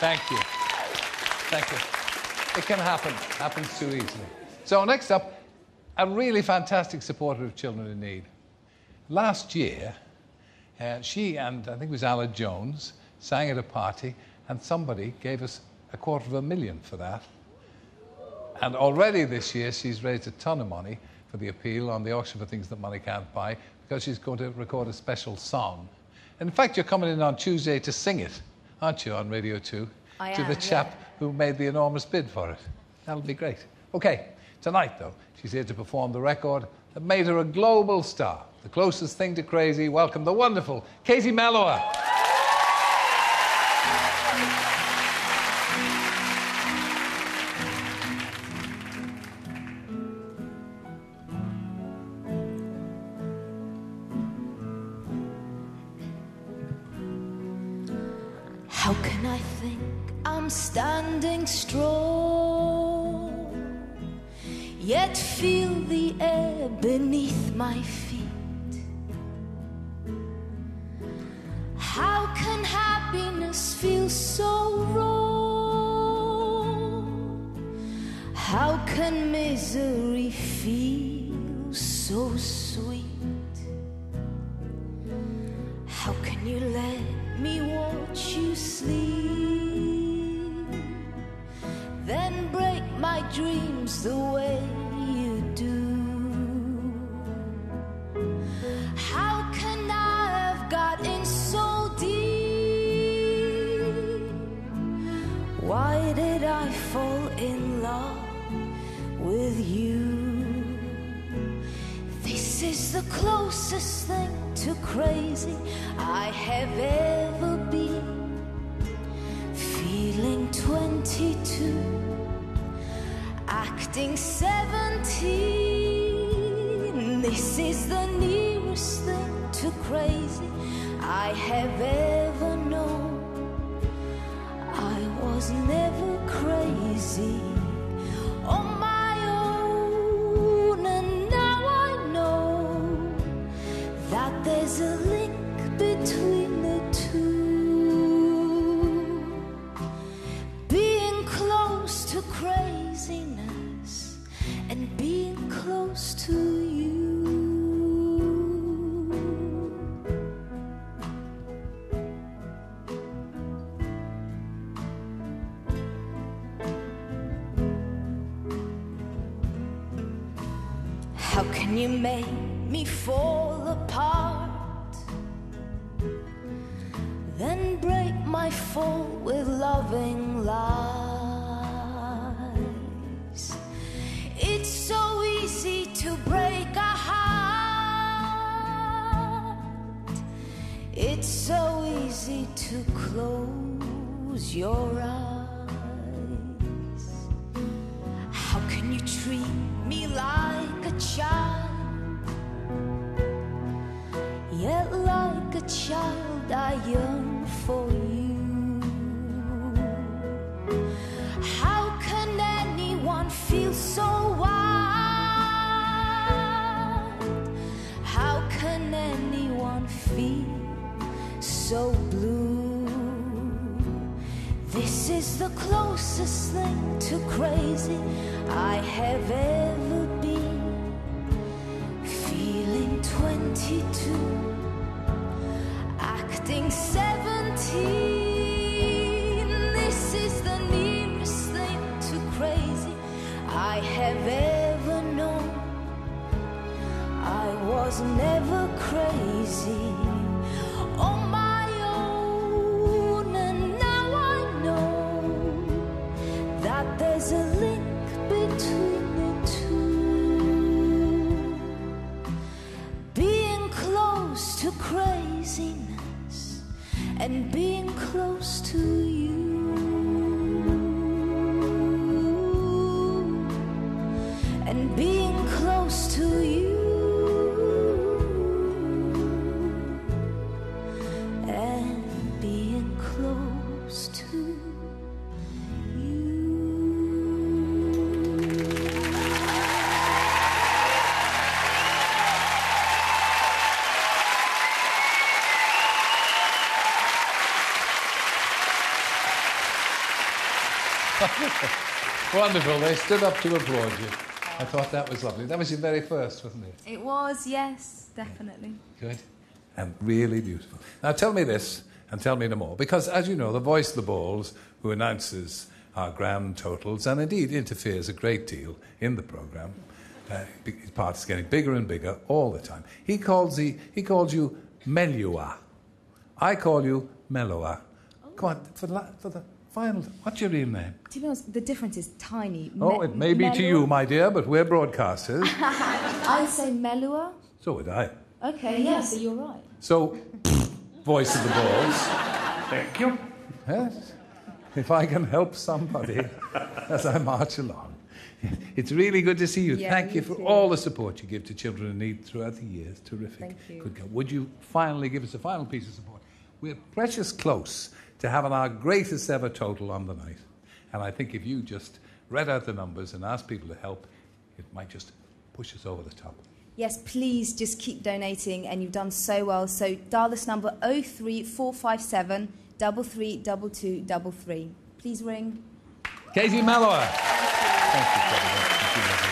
Thank you. Thank you. It can happen. Happens too easily. So next up, a really fantastic supporter of children in need. Last year, she and I think it was Alan Jones sang at a party, and somebody gave us $250,000 for that. And already this year, she's raised a ton of money for the appeal on the auction for things that money can't buy, because she's going to record a special song. And in fact, you're coming in on Tuesday to sing it, aren't you, on Radio 2? I to am, the chap who made the enormous bid for it. That'll be great. OK, tonight, though, she's here to perform the record that made her a global star. The closest thing to crazy. Welcome the wonderful Katie Melua. How can I think I'm standing strong, yet feel the air beneath my feet? How can happiness feel so wrong? How can misery feel so sweet? How can you let me watch you sleep, then break my dreams the way you do? How can I have got in so deep? Why did I fall in love with you? This is the closest thing to crazy I have ever been. Feeling 22, acting 17. This is the nearest thing to crazy I have ever known. I was never crazy on my own, and now I know that there's a link between the two. Being close to craziness and being close to you. How can you make me fall apart, then break my fall with loving lies? It's so easy to break a heart. It's so easy to close your eyes. How can you treat me like a child, yet like a child I yearn for you? How can anyone feel so wild? How can anyone feel so blue? This is the closest thing to crazy I have ever been. Feeling 22, acting 17. This is the nearest thing to crazy I have ever known. I was never crazy on my own, and now I know that there's a link between the two. Being close to craziness and being close Wonderful. They stood up to applaud you. I thought that was lovely. That was your very first, wasn't it? It was, yes, definitely. Good. And really beautiful. Now tell me this, and tell me no more. Because, as you know, the voice of the balls, who announces our grand totals, and indeed interferes a great deal in the programme, his part is getting bigger and bigger all the time. He calls you Melua. I call you Melua. Come on, for the final, what's your real name? To be honest, the difference is tiny. It may be to you, my dear, but we're broadcasters. I'd say Melua. So would I. Okay, yeah, so you're right. So, voice of the balls. Thank you. Yes. If I can help somebody as I march along. It's really good to see you. Yeah, Thank you for too. all the support you give to children in need throughout the years. Terrific. Thank you. Good girl. Would you finally give us a final piece of support? We're precious close to having our greatest ever total on the night. And I think if you just read out the numbers and ask people to help, it might just push us over the top. Yes, please just keep donating, and you've done so well. So dial this number 03457 332233. Please ring. Katie Melua. Thank you. Thank you.